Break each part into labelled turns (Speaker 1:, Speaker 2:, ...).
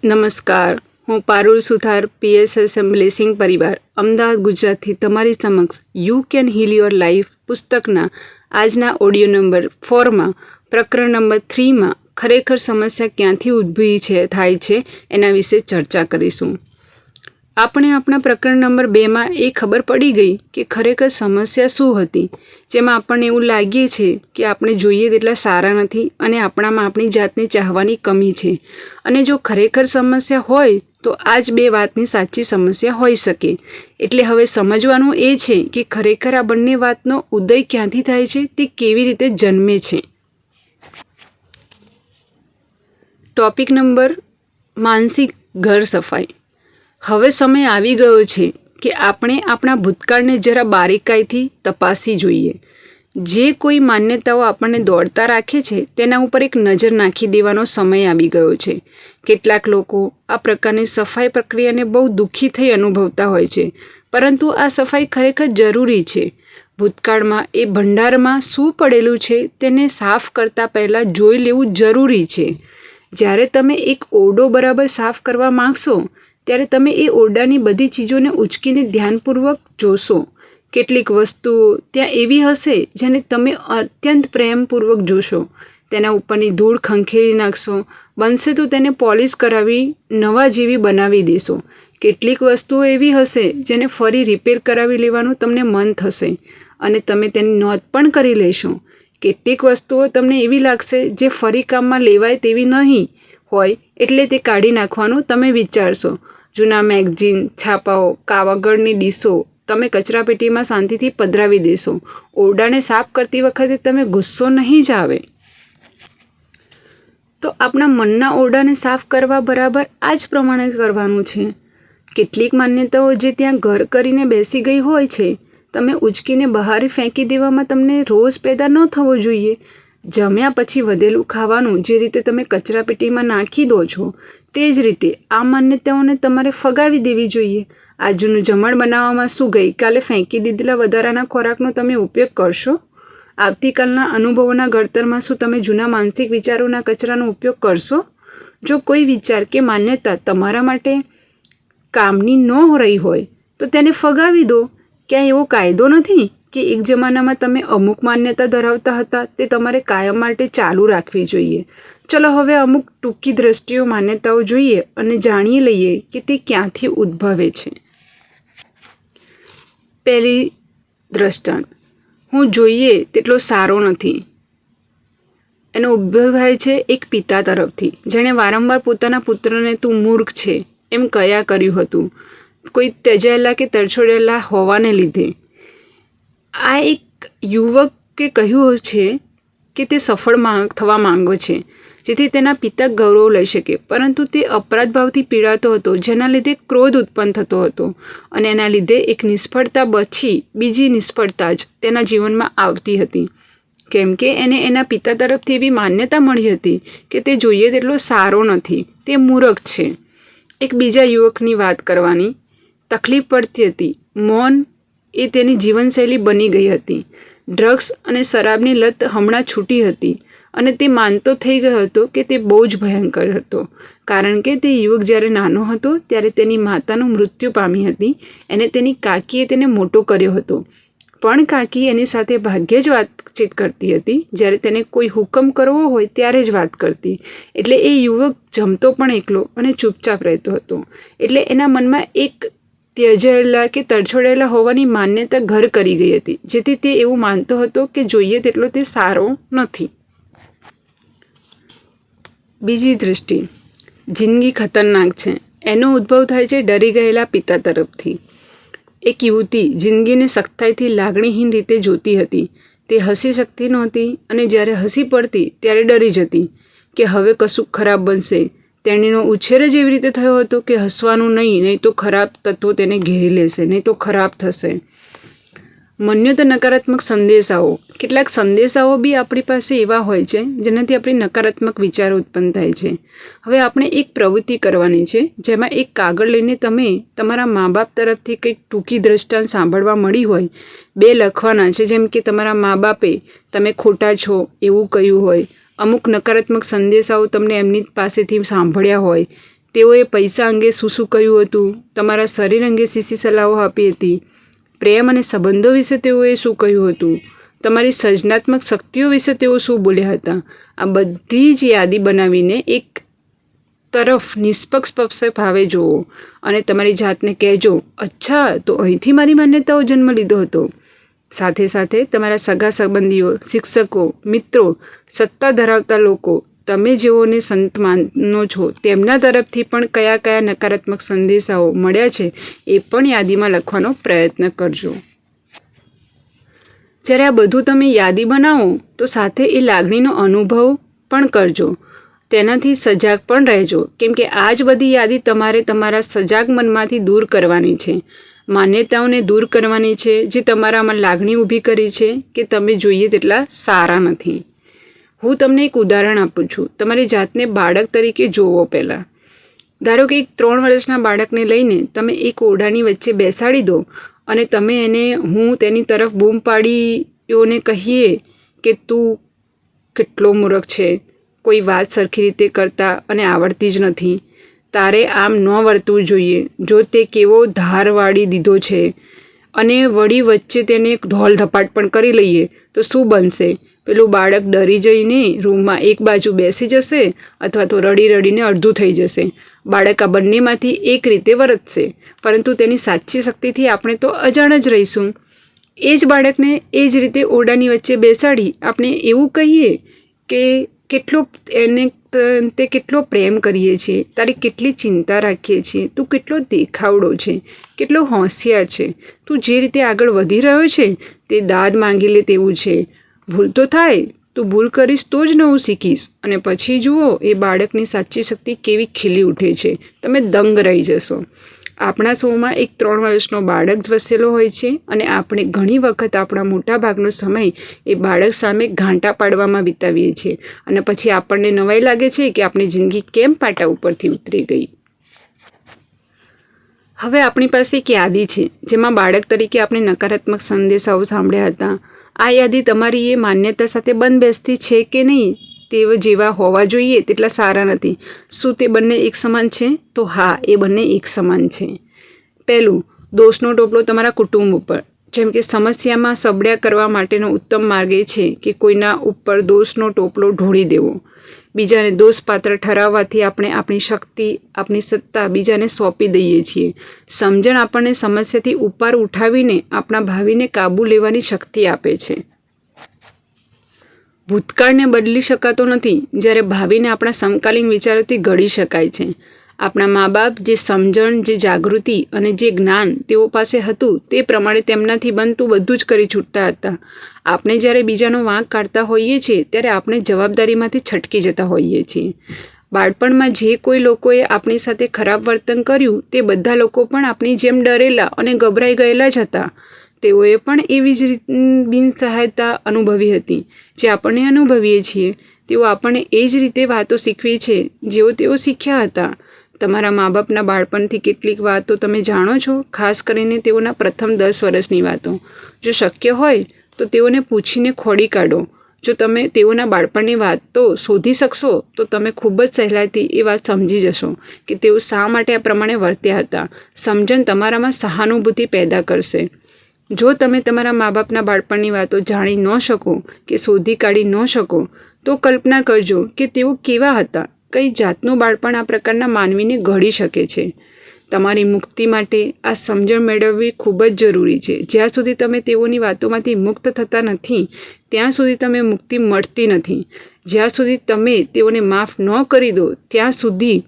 Speaker 1: નમસ્કાર, હું પારુલ સુથાર, PSSM blessing પરિવાર, અમદાવાદ ગુજરાતથી તમારી સમક્ષ you can heel your life પુસ્તકના આજના ઓડિયો નંબર 4માં પ્રકરણ નંબર 3માં ખરેખર સમસ્યા ક્યાંથી ઉદ્ભવી થાય છે એના વિશે ચર્ચા કરીશું. આપણે આપણા પ્રકરણ નંબર 2માં એ ખબર પડી ગઈ કે ખરેખર સમસ્યા શું હતી, જેમાં આપણને એવું લાગે છે કે આપણે જોઈએ તેટલા સારા નથી અને આપણામાં આપણી જાતને ચાહવાની કમી છે. અને જો ખરેખર સમસ્યા હોય તો આ જ બે વાતની સાચી સમસ્યા હોઈ શકે. એટલે હવે સમજવાનું એ છે કે ખરેખર આ બંને વાતનો ઉદય ક્યાંથી થાય છે, તે કેવી રીતે જન્મે છે. ટોપિક નંબર માનસિક ઘર સફાઈ. હવે સમય આવી ગયો છે કે આપણે આપણા ભૂતકાળને જરા બારીકાઈથી તપાસી જોઈએ. જે કોઈ માન્યતાઓ આપણને દોડતા રાખે છે તેના ઉપર એક નજર નાખી દેવાનો સમય આવી ગયો છે. કેટલાક લોકો આ પ્રકારની સફાઈ પ્રક્રિયાને બહુ દુઃખી થઈ અનુભવતા હોય છે, પરંતુ આ સફાઈ ખરેખર જરૂરી છે. ભૂતકાળમાં એ ભંડારમાં શું પડેલું છે તેને સાફ કરતાં પહેલાં જોઈ લેવું જરૂરી છે. જ્યારે તમે એક ઓરડો બરાબર સાફ કરવા માંગશો ત્યારે તમે એ ઓરડાની બધી ચીજોને ઉચકીને ધ્યાનપૂર્વક જોશો. કેટલીક વસ્તુઓ ત્યાં એવી હશે જેને તમે અત્યંત પ્રેમપૂર્વક જોશો, તેના ઉપરની ધૂળ ખંખેરી નાખશો, બનશે તો તેને પોલિશ કરાવી નવા જેવી બનાવી દેશો. કેટલીક વસ્તુઓ એવી હશે જેને ફરી રિપેર કરાવી લેવાનું તમને મન થશે અને તમે તેની નોંધ પણ કરી લેશો. કેટલીક વસ્તુઓ તમને એવી લાગશે જે ફરી કામમાં લેવાય તેવી નહીં હોય, એટલે તે કાઢી નાખવાનું તમે વિચારશો. જૂના મેગઝીન, છાપાઓ, કાગળની ડીશો તમે કચરાપેટીમાં શાંતિથી પધરાવી દેશો. ઓરડાને સાફ કરતી વખતે તમે ગુસ્સો નહીં જ આવે. તો આપણા મનના ઓરડાને સાફ કરવા બરાબર આ જ પ્રમાણે કરવાનું છે. કેટલીક માન્યતાઓ જે ત્યાં ઘર કરીને બેસી ગઈ હોય છે, તમે ઉચકીને બહાર ફેંકી દેવામાં તમને રોષ પેદા ન થવો જોઈએ. જમ્યા પછી વધેલું ખાવાનું જે રીતે તમે કચરાપેટીમાં નાખી દો છો, તે જ રીતે આ માન્યતાઓને તમારે ફગાવી દેવી જોઈએ. આજનું જમણ બનાવવામાં શું ગઈકાલે ફેંકી દીધેલા વધારાના ખોરાકનો તમે ઉપયોગ કરશો? આવતીકાલના અનુભવોના ઘડતરમાં શું તમે જૂના માનસિક વિચારોના કચરાનો ઉપયોગ કરશો? જો કોઈ વિચાર કે માન્યતા તમારા માટે કામની ન રહી હોય તો તેને ફગાવી દો. ક્યાંય એવો કાયદો નથી કે એક જમાનામાં તમે અમુક માન્યતા ધરાવતા હતા તે તમારે કાયમ માટે ચાલુ રાખવી જોઈએ. ચલો હવે અમુક ટૂંકી દ્રષ્ટિઓ માન્યતાઓ જોઈએ અને જાણી લઈએ કે તે ક્યાંથી ઉદ્ભવે છે. પહેલી દ્રષ્ટાંત, હું જોઈએ તેટલો સારો નથી. એનો ઉદ્ભવ થાય છે એક પિતા તરફથી, જેણે વારંવાર પોતાના પુત્રને તું મૂર્ખ છે એમ કયા કર્યું હતું, કોઈ ત્યજાયેલા કે તરછોડેલા હોવાને લીધે. આ એક યુવકે કહ્યું છે કે તે સફળ થવા માંગે છે જેથી તેના પિતા ગૌરવ લઈ શકે, પરંતુ તે અપરાધ ભાવથી પીડાતો હતો, જેના લીધે ક્રોધ ઉત્પન્ન થતો હતો અને એના લીધે એક નિષ્ફળતા પછી બીજી નિષ્ફળતા જ તેના જીવનમાં આવતી હતી, કેમ કે એને એના પિતા તરફથી એવી માન્યતા મળી હતી કે તે જોઈએ તેટલો સારો નથી, તે મૂર્ખ છે. એક બીજા યુવકની વાત કરવાની તકલીફ પડતી હતી. મૌન એ તેની જીવનશૈલી બની ગઈ હતી. ડ્રગ્સ અને શરાબની લત હમણાં છૂટી હતી અને તે માનતો થઈ ગયો હતો કે તે બહુ જ ભયંકર હતો, કારણ કે તે યુવક જ્યારે નાનો હતો ત્યારે તેની માતાનું મૃત્યુ પામી હતી. એને તેની કાકીએ તેને મોટો કર્યો હતો, પણ કાકી એની સાથે ભાગ્યે જ વાતચીત કરતી હતી. જ્યારે તેને કોઈ હુકમ કરવો હોય ત્યારે જ વાત કરતી. એટલે એ યુવક જમતો પણ એકલો અને ચૂપચાપ રહેતો હતો. એટલે એના મનમાં એક ત્યજાયેલા કે તરછોડાયેલા હોવાની માન્યતા ઘર કરી ગઈ હતી, જેથી તે એવું માનતો હતો કે જોઈએ તેટલો તે સારો નથી. બીજી દૃષ્ટિ, જિંદગી ખતરનાક છે. એનો ઉદ્ભવ થાય છે ડરી ગયેલા પિતા તરફથી. એક યુવતી જિંદગીને સખ્તાઈથી લાગણીહીન રીતે જોતી હતી. તે હસી શકતી નહોતી અને જ્યારે હસી પડતી ત્યારે ડરી જતી કે હવે કશુંક ખરાબ બનશે. તેણીનો ઉછેર જ એવી રીતે થયો હતો કે હસવાનું નહીં તો ખરાબ તત્વો તેને ઘેરી લેશે, નહીં તો ખરાબ થશે. મન્યતા નકારાત્મક સંદેશાઓ. કેટલાક સંદેશાઓ બી આપણી પાસે એવા હોય છે જેનાથી આપણી નકારાત્મક વિચારો ઉત્પન્ન થાય છે. હવે આપણે એક પ્રવૃત્તિ કરવાની છે, જેમાં એક કાગળ લઈને તમે તમારા મા બાપ તરફથી કંઈક ટૂંકી દ્રષ્ટાંત સાંભળવા મળી હોય 2 લખવાના છે. જેમ કે તમારા મા બાપે તમે ખોટા છો એવું કહ્યું હોય, અમુક નકારાત્મક સંદેશાઓ તમને એમની પાસેથી સાંભળ્યા હોય, તેઓએ પૈસા અંગે શું કહ્યું હતું, તમારા શરીર અંગે શી સલાહો આપી હતી, પ્રેમ અને સંબંધો વિશે તેઓએ શું કહ્યું હતું, તમારી સર્જનાત્મક શક્તિઓ વિશે તેઓ શું બોલ્યા હતા. આ બધી જ યાદી બનાવીને એક તરફ નિષ્પક્ષ ભાવે જુઓ અને તમારી જાતને કહેજો, અચ્છા તો અહીંથી મારી માન્યતાઓ જન્મ લીધો હતો. સાથે સાથે તમારા સગા સંબંધીઓ, શિક્ષકો, મિત્રો, સત્તા ધરાવતા લોકો, તમે જેઓને સંત માનો છો તેમના તરફથી પણ કયા કયા નકારાત્મક સંદેશાઓ મળ્યા છે એ પણ યાદીમાં લખવાનો પ્રયત્ન કરજો. જ્યારે આ બધું તમે યાદી બનાવો તો સાથે એ લાગણીનો અનુભવ પણ કરજો. તેનાથી સજાગ પણ રહેજો, કેમ કે આ જ બધી યાદી તમારે તમારા સજાગ મનમાંથી દૂર કરવાની છે. માન્યતાઓને દૂર કરવાની છે જે તમારામાં લાગણી ઊભી કરી છે કે તમે જોઈએ તેટલા સારા નથી. હું તમને એક ઉદાહરણ આપું છું. તમારી જાતને બાળક તરીકે જોવો. પહેલાં ધારો કે એક 3 વર્ષના બાળકને લઈને તમે એક ઓરડાની વચ્ચે બેસાડી દો અને તમે એને હું તેની તરફ બૂમ પાડીઓને કહીએ કે તું કેટલો મૂર્ખ છે, કોઈ વાત સરખી રીતે કરતા અને આવડતી જ નથી, તારે આમ ન વર્તવું જોઈએ, જો તે કેવો ધાર વાળી દીધો છે અને વળી વચ્ચે તેને ધોલ ધપાટ પણ કરી લઈએ તો શું બનશે? પેલું બાળક ડરી જઈને રૂમમાં એક બાજુ બેસી જશે અથવા તો રડી રડીને અડધું થઈ જશે. બાળક આ બંનેમાંથી એક રીતે વર્તશે, પરંતુ તેની સાચી શક્તિથી આપણે તો અજાણ જ રહીશું. એ જ બાળકને એ જ રીતે ઓરડાની વચ્ચે બેસાડી આપણે એવું કહીએ કે તે કેટલો પ્રેમ કરીએ છીએ, તારી કેટલી ચિંતા રાખીએ છીએ, તું કેટલો દેખાવડો છે, કેટલો હોશિયાર છે, તું જે રીતે આગળ વધી રહ્યો છે તે દાદ માંગી લે તેવું છે, ભૂલ તો થાય, તું ભૂલ કરીશ તો જ નવું શીખીશ. અને પછી જુઓ એ બાળકની સાચી શક્તિ કેવી ખીલી ઉઠે છે, તમે દંગ રહી જશો. આપણા શોમાં એક 3 વર્ષનો બાળક જ વસેલો હોય છે અને આપણે ઘણી વખત આપણા મોટા ભાગનો સમય એ બાળક સામે ઘાંટા પાડવામાં વિતાવીએ છીએ અને પછી આપણને નવાઈ લાગે છે કે આપણી જિંદગી કેમ પાટા ઉપરથી ઉતરી ગઈ. હવે આપણી પાસે એક યાદી છે જેમાં બાળક તરીકે આપણે નકારાત્મક સંદેશાઓ સાંભળ્યા હતા. આ યાદી તમારી એ માન્યતા સાથે બંધબેસતી છે કે નહીં, તેઓ જેવા હોવા જોઈએ તેટલા સારા નથી. શું તે બંને એક સમાન છે? તો હા, એ બંને એક સમાન છે. પહેલું, દોષનો ટોપલો તમારા કુટુંબ ઉપર. જેમ કે સમસ્યામાં સબળ્યા કરવા માટેનો ઉત્તમ માર્ગ એ છે કે કોઈના ઉપર દોષનો ટોપલો ઢોળી દેવો. બીજાને દોષપાત્ર ઠરાવવાથી આપણે આપણી શક્તિ, આપણી સત્તા બીજાને સોંપી દઈએ છીએ. સમજણ આપણને સમસ્યાથી ઉપર ઉઠાવીને આપણા ભાવિને કાબૂ લેવાની શક્તિ આપે છે. ભૂતકાળને બદલી શકાતો નથી, જ્યારે ભાવિને આપણા સમકાલીન વિચારોથી ઘડી શકાય છે. આપણા મા બાપ જે સમજણ, જે જાગૃતિ અને જે જ્ઞાન તેઓ પાસે હતું તે પ્રમાણે તેમનાથી બનતું બધું જ કરી છૂટતા હતા. આપણે જ્યારે બીજાનો વાંક કાઢતા હોઈએ છીએ ત્યારે આપણે જવાબદારીમાંથી છટકી જતા હોઈએ છીએ. બાળપણમાં જે કોઈ લોકોએ આપણી સાથે ખરાબ વર્તન કર્યું તે બધા લોકો પણ આપણી જેમ ડરેલા અને ગભરાઈ ગયેલા જ હતા. તેઓએ પણ એવી જ બિનસહાયતા અનુભવી હતી જે આપણને અનુભવીએ છીએ. તેઓ આપણને એ જ રીતે વાતો શીખવી છે જેઓ તેઓ શીખ્યા હતા. તમારા મા બાપના બાળપણથી કેટલીક વાતો તમે જાણો છો, ખાસ કરીને તેઓના પ્રથમ 10 વર્ષની વાતો. જો શક્ય હોય તો તેઓને પૂછીને ખોડી કાઢો. જો તમે તેઓના બાળપણની વાતો શોધી શકશો તો તમે ખૂબ જ સહેલાઈથી એ વાત સમજી જશો કે તેઓ શા માટે આ પ્રમાણે વર્ત્યા હતા. સમજણ તમારામાં સહાનુભૂતિ પેદા કરશે. જો તમે તમારા મા બાપના બાળપણની વાતો જાણી ન શકો કે શોધી કાઢી ન શકો તો કલ્પના કરજો કે તેઓ કેવા હતા. કઈ જાતનું બાળપણ આ પ્રકારના માનવીને ઘડી શકે છે. તમારી મુક્તિ માટે આ સમજણ મેળવવી ખૂબ જ જરૂરી છે. જ્યાં સુધી તમે તેઓની વાતોમાંથી મુક્ત થતા નથી ત્યાં સુધી તમે મુક્તિ મળતી નથી. જ્યાં સુધી તમે તેઓને માફ ન કરી દો ત્યાં સુધી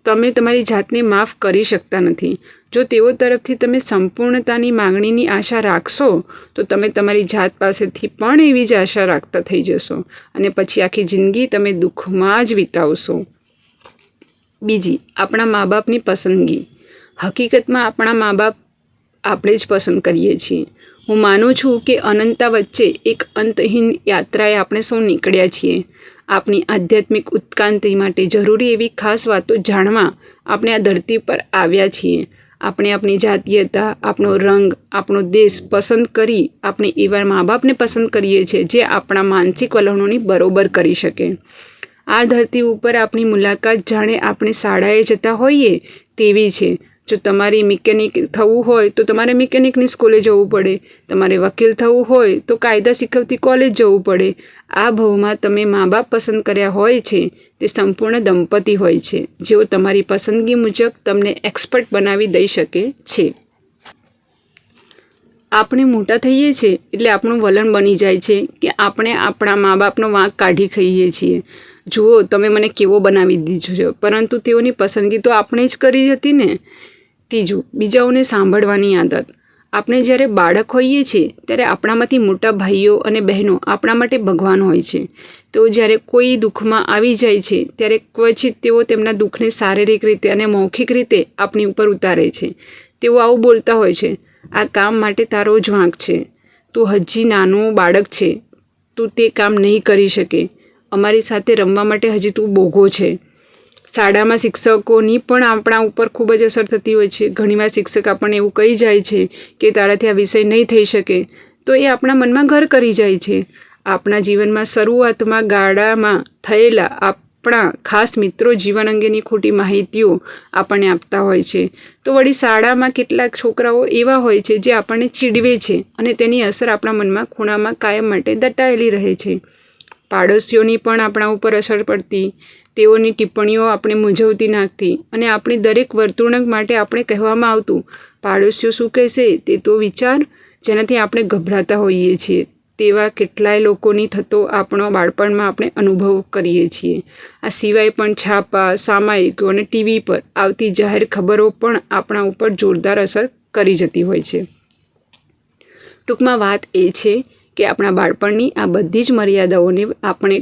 Speaker 1: તમે તમારી જાતને માફ કરી શકતા નથી. જો તેઓ તરફથી તમે સંપૂર્ણતાની માંગણીની આશા રાખશો તો તમે તમારી જાત પાસેથી પણ એવી જ આશા રાખતા થઈ જશો અને પછી આખી જિંદગી તમે દુઃખમાં જ વિતાવશો. બીજી, આપણા મા બાપની પસંદગી. હકીકતમાં આપણા મા બાપ આપણે જ પસંદ કરીએ છીએ. હું માનું છું કે અનંતતા વચ્ચે એક અંતહીન યાત્રાએ આપણે સૌ નીકળ્યા છીએ. આપણી આધ્યાત્મિક ઉત્ક્રાંતિ માટે જરૂરી એવી ખાસ વાતો જાણવા આપણે આ ધરતી પર આવ્યા છીએ. આપણે આપણી જાતીયતા, આપણો રંગ, આપણો દેશ પસંદ કરી આપણે એવા મા બાપને પસંદ કરીએ છીએ જે આપણા માનસિક વલણોની બરોબર કરી શકે. આ ધરતી ઉપર આપણી મુલાકાત જાણે આપણે શાળાએ જતા હોઈએ તેવી છે. જો તમારી મિકેનિક થવું હોય તો તમારે મિકેનિકની સ્કૂલે જવું પડે, તમારે વકીલ થવું હોય તો કાયદા શીખવતી કોલેજ જવું પડે. આ ભવમાં તમે મા બાપ પસંદ કર્યા હોય છે તે સંપૂર્ણ દંપતી હોય છે, જેઓ તમારી પસંદગી મુજબ તમને એક્સપર્ટ બનાવી દઈ શકે છે. આપણે મોટા થઈએ છીએ એટલે આપણું વલણ બની જાય છે કે આપણે આપણા મા બાપનો વાંક કાઢી ખાઈએ છીએ. જુઓ, તમે મને કેવો બનાવી દીધો છે, પરંતુ તેઓની પસંદગી તો આપણે જ કરી હતી ને. ત્રીજું, બીજાઓને સાંભળવાની આદત. આપણે જ્યારે બાળક હોઈએ છીએ ત્યારે આપણામાંથી મોટા ભાઈઓ અને બહેનો આપણા માટે ભગવાન હોય છે. તેઓ જ્યારે કોઈ દુઃખમાં આવી જાય છે ત્યારે ક્વચિત તેઓ તેમના દુઃખને શારીરિક રીતે અને મૌખિક રીતે આપણી ઉપર ઉતારે છે. તેઓ આવું બોલતા હોય છે, આ કામ માટે તારો જ વાંક છે, તું હજી નાનું બાળક છે, તું તે કામ નહીં કરી શકે, અમારી સાથે રમવા માટે હજી તું બોગો છે. શાળામાં શિક્ષકોની પણ આપણા ઉપર ખૂબ જ અસર થતી હોય છે. ઘણીવાર શિક્ષક આપણને એવું કહી જાય છે કે તારાથી આ વિષય નહીં થઈ શકે, તો એ આપણા મનમાં ઘર કરી જાય છે. આપણા જીવનમાં શરૂઆતમાં ગાળામાં થયેલા આપણા ખાસ મિત્રો જીવન અંગેની ખોટી માહિતીઓ આપણને આપતા હોય છે. તો વળી શાળામાં કેટલાક છોકરાઓ એવા હોય છે જે આપણને ચીડવે છે અને તેની અસર આપણા મનમાં ખૂણામાં કાયમ માટે દટાયેલી રહે છે. પાડોશીઓની પણ આપણા ઉપર અસર પડતી, તેઓની ટિપ્પણીઓ આપણે મૂંઝવતી નાખતી અને આપણી દરેક વર્તણૂક માટે આપણે કહેવામાં આવતું, પાડોશીઓ શું કહેશે તે તો વિચાર, જેનાથી આપણે ગભરાતા હોઈએ છીએ. તેવા કેટલાય લોકોની થતો આપણો બાળપણમાં આપણે અનુભવ કરીએ છીએ. આ સિવાય પણ છાપા, સામાયિકો અને ટીવી પર આવતી જાહેર ખબરો પણ આપણા ઉપર જોરદાર અસર કરી જતી હોય છે. ટૂંકમાં વાત એ છે કે આપણા બાળપણની આ બધી જ મર્યાદાઓને આપણે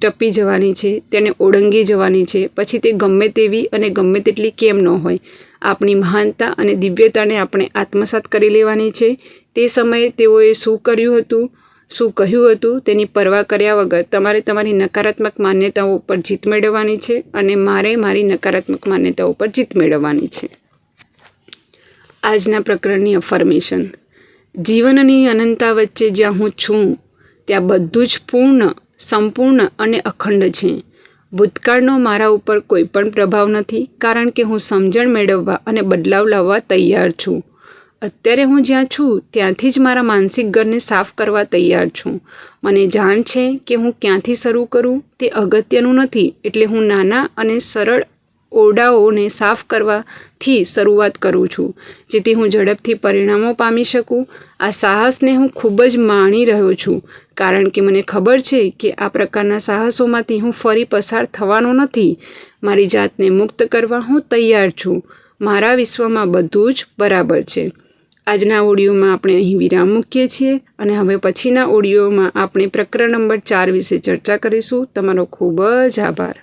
Speaker 1: ટપી જવાની છે, તેને ઓળંગી જવાની છે. પછી તે ગમે તેવી અને ગમે તેટલી કેમ ન હોય, આપણી મહાનતા અને દિવ્યતાને આપણે આત્મસાત કરી લેવાની છે. તે સમયે તેઓએ શું કર્યું હતું, શું કહ્યું હતું તેની પરવા કર્યા વગર તમારે તમારી નકારાત્મક માન્યતાઓ પર જીત મેળવવાની છે અને મારે મારી નકારાત્મક માન્યતાઓ પર જીત મેળવવાની છે. આજના પ્રકરણની અફર્મેશન. જીવનની અનંતતા વચ્ચે જ્યાં હું છું ત્યાં બધું જ પૂર્ણ, સંપૂર્ણ અને અખંડ છે. ભૂતકાળનો મારા ઉપર કોઈ પણ પ્રભાવ નથી, કારણ કે હું સમજણ મેળવવા અને બદલાવ લાવવા તૈયાર છું. અત્યારે હું જ્યાં છું ત્યાંથી જ મારા માનસિક ઘરને સાફ કરવા તૈયાર છું. મને જાણ છે કે હું ક્યાંથી શરૂ કરું તે અગત્યનું નથી, એટલે હું નાના અને સરળ ઓરડાઓને સાફ કરવાથી શરૂઆત કરું છું, જેથી હું ઝડપથી પરિણામો પામી શકું. આ સાહસને હું ખૂબ જ માણી રહ્યો છું, કારણ કે મને ખબર છે કે આ પ્રકારના સાહસોમાંથી હું ફરી પસાર થવાનો નથી. મારી જાતને મુક્ત કરવા હું તૈયાર છું. મારા વિશ્વમાં બધું જ બરાબર છે. આજના ઓડિયોમાં આપણે અહીં વિરામ મૂકીએ છીએ અને હવે પછીના ઓડિયોમાં આપણે પ્રકરણ નંબર 4 વિશે ચર્ચા કરીશું. તમારો ખૂબ જ આભાર.